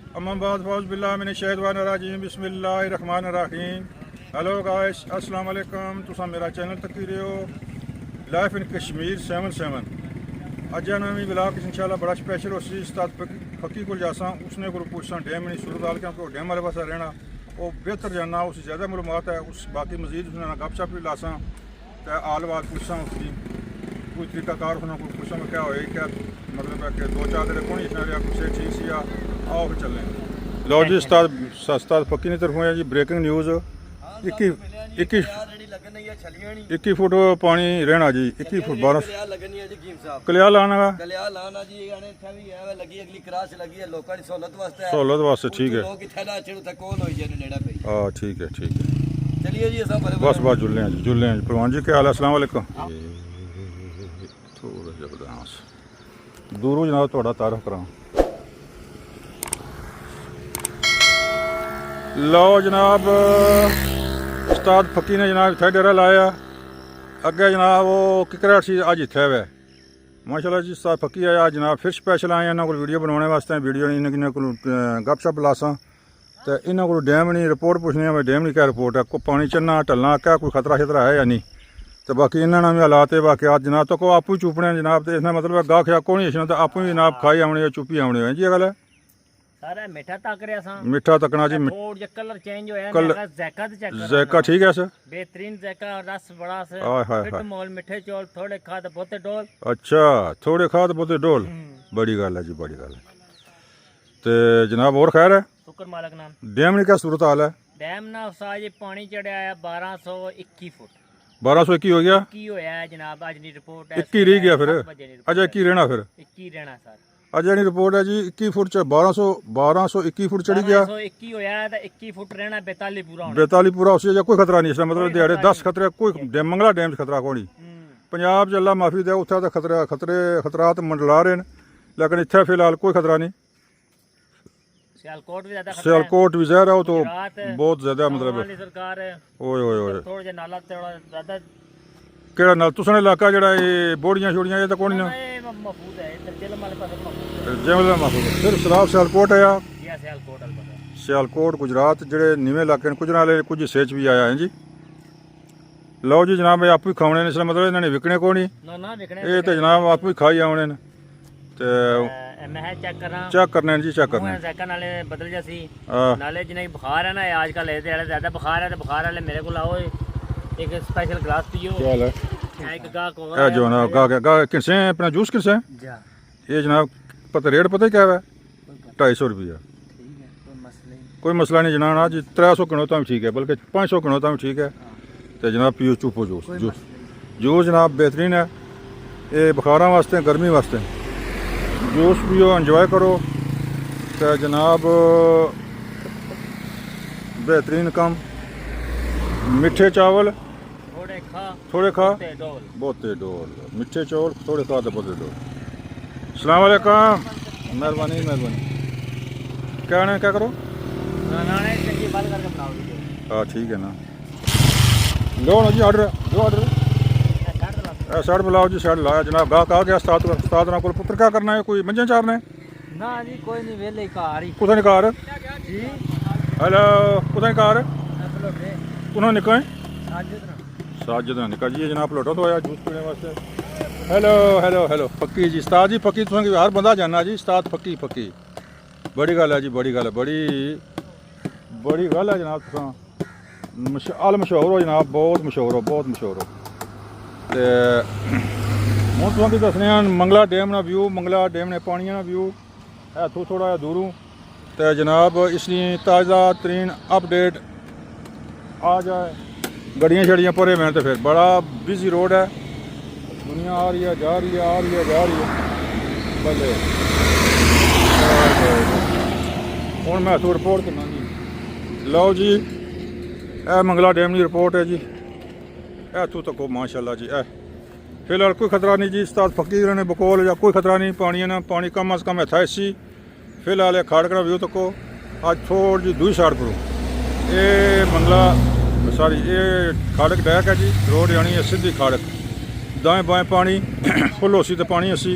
अम्माबाद फौज बिल्लाह मिन शैतानिर रजीम बिस्मिल्लाहिर रहमानिर रहीम। Hello guys, अस्सलाम वालेकुम। तुसा मेरा चैनल तक रहे हो लाइफ इन कश्मीर 77। अज नवी ब्लॉग इंशाल्लाह बड़ा स्पेशल उसी उस्ताद फकी को जासा उसने को पूछसा डैम नहीं सूरत हाल क्योंकि डैम वाले पास रहना वो बेहतर जानना उससे ज़्यादा मालूमात है उस बाकी मजीद उसने गपशप भी लासा तो आल बात पूछसा उसकी कोई तरीकाकार उसने को पूछा में क्या होए क्या मतलब है कि दो चार दिन कौन इतना कुछ ठीक सी आओ फिर चलें। लो जी उस्ताद फकी की तरफ है जी ब्रेकिंग न्यूज़ 21 फुट पानी रहना जी 21 फुट 12 कलिया लाना सहूलत वास्ते ठीक है। हाँ ठीक है बस जुल्ले हैं जी परवान जी क्या हाल है? अस्सलाम वालेकुम। थोड़ा जबरदस्त दूरों जनाब थोड़ा तारफ करा लो जनाब उस्ताद फकी ने जनाब इत्थे डेरा लाया अगे जनाब वो किकराट सी अज इत्थे वे माशाल्लाह जी उस्ताद फकी आया जनाब फिर स्पैशल आए इन्होंने को वीडियो बनाने वास्ते वीडियो इन्होंने को गपशप लासा तो इन्होंने को डैम नहीं रिपोर्ट पूछनी है डैम नहीं क्या रिपोर्ट है कोई पानी चलना टलना क्या कोई खतरा शतरा है या नहीं तो बाकी इन्होंने भी हालात है बाकी आज जनाब तो को आपू चुपने जनाब तो इसने मतलब गाह खा कौन इच्छना तो आपू भी जनाब खाई आने चुपी आने है जी गल है सारा मीठा तक रहा सा मीठा तकना जी थोड़ जे कलर चेंज होया कलर ज़ैका ते चेक ज़ैका ठीक है सर बेहतरीन ज़ैका रस बड़ा से हाय हाय फिट मोल मिठे चौल थोड़े खाद बहुते डोल अच्छा थोड़े खाद बहुते डोल बड़ी गल है जी बड़ी गल है तो जनाब और खैर है शुक्र मालक नाम डैम की क्या सूरत हाल है? डैम ना साज पानी चढ़िया है 1221 फुट 1221 हो गया 21 होया है जनाब आज दी रिपोर्ट है 21 रह गया फिर अजय 21 रहना फिर 21 रहना सर अजय की रिपोर्ट है जी 21 फुट च 1221 फुट चढ़ी गया 1221 होया है तो 21 फुट रहना 42 पूरा होना 42 पूरा उससे कोई खतरा नहीं इसका मतलब दिहाड़े 10 खतरे कोई मंगला डैम खतरा कोई नहीं पंजाब च अल्लाह माफी दे उत्थे तो खतरात मंडला रहे हैं लेकिन इत्थे फिलहाल कोई खतरा नहीं। सियालकोट भी जहर है वो तो बहुत ज्यादा मतलब ओए ओए ओए केड़ा नाल तुसने इलाका जेड़ा ये बोड़ियां छोड़ियां ये तो कोई नहीं जमला महफूज सिर्फ सराब सियालकोट है सियालकोट गुजरात जेड़े नीवे इलाके कुछ नाले कुछ हिस्से भी आया है जी। लो जी जनाब आप ही खाने ने इसलिए मतलब इन्होंने विकने को नहीं ये तो जनाब आप ही खाई आने ने तो चेक करने जी चेक करने नाले बदल जासी नाले जिन्हें बुखार है ना आजकल ज्यादा बुखार है तो बुखार वाले मेरे को लाओ एक स्पेशल ग्लास पियो क्या है एक गा जो ना गा किनसे अपना जूस किनसे ये जनाब पता रेट पता क्या है 250 रुपया कोई मसला नहीं जनाब आज 300 किलो तो ठीक है बल्कि 500 किलो तो ठीक है तो जनाब पियो चुपो जूस जूस जनाब बेहतरीन है ये बुखार वास्ते गर्मी वास्ते जूस पियो इंजॉय करो तो जनाब बेहतरीन काम मिठे चावल थोड़े खा बहुते डोल मिठे चौल थोड़े खा तो बहुते डोल। अस्सलाम वालेकुम मेहरबानी क्या ना क्या करो हाँ ठीक है ना लो ना जी ऑर्डर दो ऑर्डर शर्ट बुलाओ जी शर्ट लाया जनाब गाह कहा गया उस्ताद ना को पुत्र क्या करना है कोई मंझे चारने ना जी कोई नहीं वेले कार ही कुछ नहीं कार जी हेलो कुछ नहीं कार उन्होंने निका है साजिद ना निका जी जनाब लोटो तो आया जूस पीने वास्ते। हेलो हेलो हेलो फकी जी उस्ताद जी फकी तुसें हर बंदा जानना जी उस्ताद फकी बड़ी गल है जी बड़ी गल है बड़ी गल है जनाब तुसां अल मशहूर हो जनाब बहुत मशहूर हो तो हूँ तुसें दसने मंगला डैम ना व्यू मंगला डैम ने पानी ना व्यू है इत्थों थोड़ा दूरों तो जनाब इसलिए ताज़ा तरीन अपडेट आ जाए गड्डियाँ शड़ियाँ भरे में तो फिर बड़ा बिजी रोड है दुनिया आ रही है जा रही है बल्ले हूँ मैं इत्थों रिपोर्ट करना जी। लो जी ए मंगला डैम की रिपोर्ट है जी इत्थों तक माशाल्लाह जी फिलहाल कोई खतरा नहीं जी उस्ताद फकीर ने बकोल या कोई खतरा नहीं पानी कम अज़ कम है सी फिलहाल खाड़कना व्यू तको आज थोड़ी जी दूई साइड पर ये मंगला सॉरी ये खाड़क डैक है जी रोड यानी है सीधी खाड़क दाएं बाएं पानी फुल होसी तो पानी असी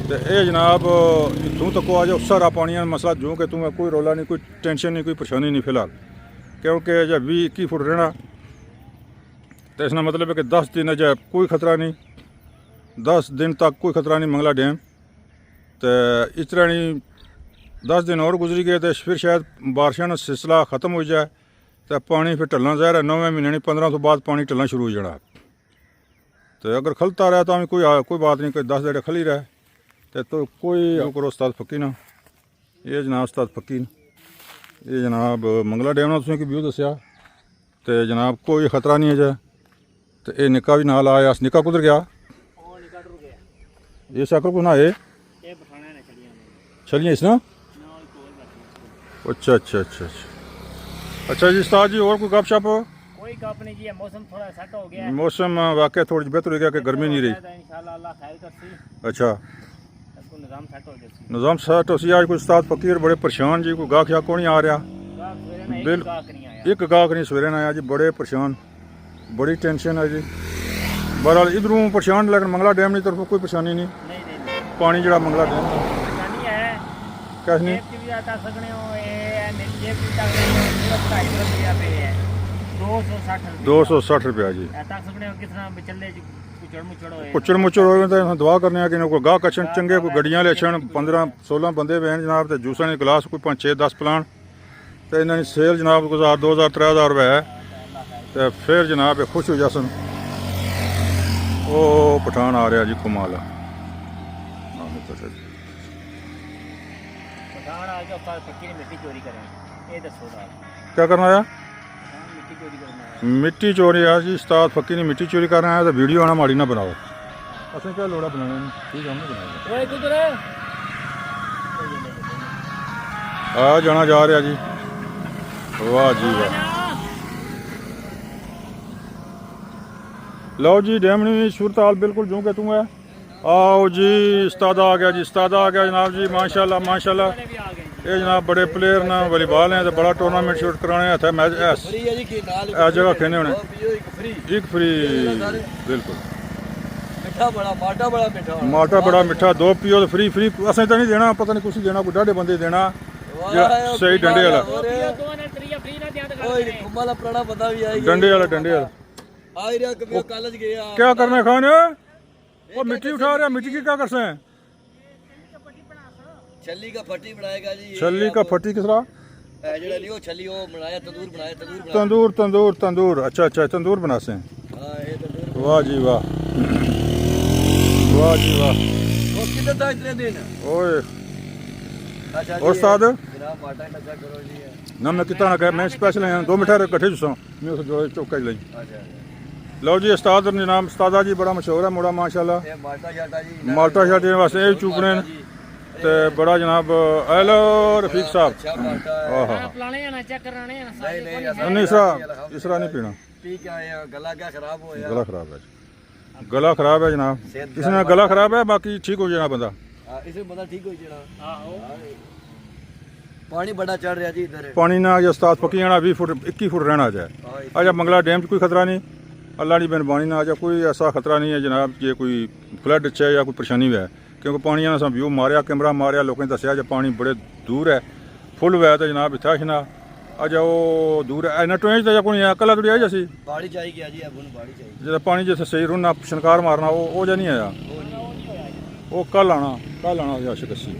ਤੇ ਇਹ ਜਨਾਬ ਇਥੋਂ ਤੱਕ ਆ ਜਾਓ ਸਾਰਾ ਪਾਣੀ ਦਾ ਮਸਲਾ ਜੋ ਕਿ ਤੂੰ ਕੋਈ ਰੌਲਾ ਨਹੀਂ, ਕੋਈ ਟੈਨਸ਼ਨ ਨਹੀਂ, ਕੋਈ ਪਰੇਸ਼ਾਨੀ ਨਹੀਂ ਫਿਲਹਾਲ, ਕਿਉਂਕਿ ਜੇ 20-21 ਫੁੱਟ ਰਹਿਣਾ तो इसका मतलब है कि 10 दिन अजय कोई ख़तरा नहीं, 10 दिन तक कोई ख़तरा नहीं मंगला डैम। तो इस तरह नहीं 10 दिन और गुजरी गए तो फिर शायद बारिशों का सिलसिला ख़त्म हो जाए तो पानी फिर टलना ज़ाहिर है 9वें महीने नहीं 15 तो बाद पानी टलना शुरू हो जाना। तो अगर खलता रहा तो कोई बात नहीं, कोई 10 दिन खली रहे तो कोई करो उस्ताद फकी ना। ये जनाब उस्ताद फकी ने ये जनाब मंगला डैम ना तुसें व्यू दस्या तो जनाब कोई ख़तरा नहीं है जे। तो ये निक्का भी नाल आया, निक्का कुधर गया? ये साइकिल को ना ये छलियाँ इस ना। अच्छा अच्छा अच्छा अच्छा अच्छा जी उस्ताद जी और कोई गप शप? कोई गप नहीं जी, मौसम थोड़ा सेट हो गया है। मौसम वाकई थोड़ी बेहतर हो गया कि गर्मी नहीं रही। इंशाल्लाह अल्लाह खैर करसी। अच्छा इसको निजाम सेट हो गया। निज़ाम सेट हो सी। आज कोई उस्ताद फकीर बड़े परेशान जी, कोई गाहक शाक को नहीं आ रहा। बिल्कुल एक गाहक नहीं सवेरे ना आया जी, बड़े परेशान, बड़ी टेंशन है जी। बहरहाल इधरों परेशान लेकिन मंगला डैम की तरफ कोई परेशानी नहीं। पानी जड़ा मंगला डैम कैसे नहीं 260 रुपया जी। कुचड़ मुचड़ हो तो दुआ करने कि कोई गाहक अच्छन चंगे, कोई गड्डियां ले अच्छन 15-16 बंदे बैन जनाब, तो जूसा ने गिलास कोई 5-6-10 प्लान तो इन्होंने सेल जनाब 1000-2000-3000 रुपये है। तो फिर जनाब खुश हो जासन। वो पठान आ रहा जी कमाल है। क्या करना है? मिट्टी चोरी है जी। उस्ताद फकी ने मिट्टी चोरी करना है तो वीडियो आना माड़ी ना बनाओ। असं क्या लोड़ा बनाने ठीक है आ जाना जा रहा जी। वाह जी वाह। लो जी डैम की सूरत हाल बिल्कुल जो कि तू है। आओ जी उस्ताद आ गया जी, उस्ताद आ गया जनाब जी। माशाल्लाह माशाल्लाह। ये जनाब बड़े प्लेयर ना वॉलीबॉल हैं तो बड़ा टूर्नामेंट शूट कराने है मैच इस जगह खेने होने एक फ्री बिल्कुल। माल्टा बड़ा मिठा 2 पियो तो फ्री फ्री असें तो नहीं देना, पता नहीं कुछ देना, कोई डाढ़े बंदे देना सही डंडे वाला डंडे वाला डंडे वाला। क्या करना खान? वो मिट्टी उठा रहा, मिट्टी की क्या कर सकते हैं? छल्ली का फटी बनाएगा जी। छल्ली का फटी किस तरह? जेड़ा नहीं वो छल्ली वो बनाया तंदूर बनाया तंदूर तंदूर तंदूर। अच्छा अच्छा तंदूर बना से। हां ये तंदूर। वाह जी वाह वाह जी वाह। वो कितने था इतने दिन? ओए अच्छा और उस्ताद जनाब माटा नशा करो जी। ना मैं कितना ना कह मैं स्पेशल है 2 मिठाई इकट्ठे जुसा मैं उस जो चौका लई। अच्छा लो जी उस्ताद जनाब उस्तादा जी बड़ा मशहूर है मुड़ा माशाल्लाह। ये माटा शाटा जी माल्टा शाटे वास्ते ये चूकने ते बड़ा जनाब हेलो रफीक साहब। अच्छा माटा प्लाने ना चेक कराने ना नहीं इसरा नहीं पीना। ठीक है गला क्या खराब हो गया? गला खराब है, गला खराब है जनाब। इसने गला खराब है बाकी ठीक हो जाना बंदा। इसे बंदा ठीक हो जाना। पानी बड़ा चढ़ रहा जी इधर। पानी ना जो उस्ताद फकी आना 20 फुट 21 फुट रहना जाए। अच्छा मंगला डैम कोई खतरा नहीं, अल्लाह की मेहरबानी ना आ जाए, कोई ऐसा खतरा नहीं है जनाब जे कोई फ्लड है या कोई परेशानी है। क्योंकि पानी ने अस व्यू मारिया कैमरा मारिया लोगों ने दसिया जो पानी बड़े दूर है फुल है तो जनाब इतना छना अच्छा वो दूर है इन्ना टोएं तो कोई कल थोड़ी आई जैसी बाड़ी चाहिए जी अब बाड़ी चाहिए जो पानी जैसे सही रूना शनकार मारना वो जा नहीं आया। वो कल आना शक अस्सी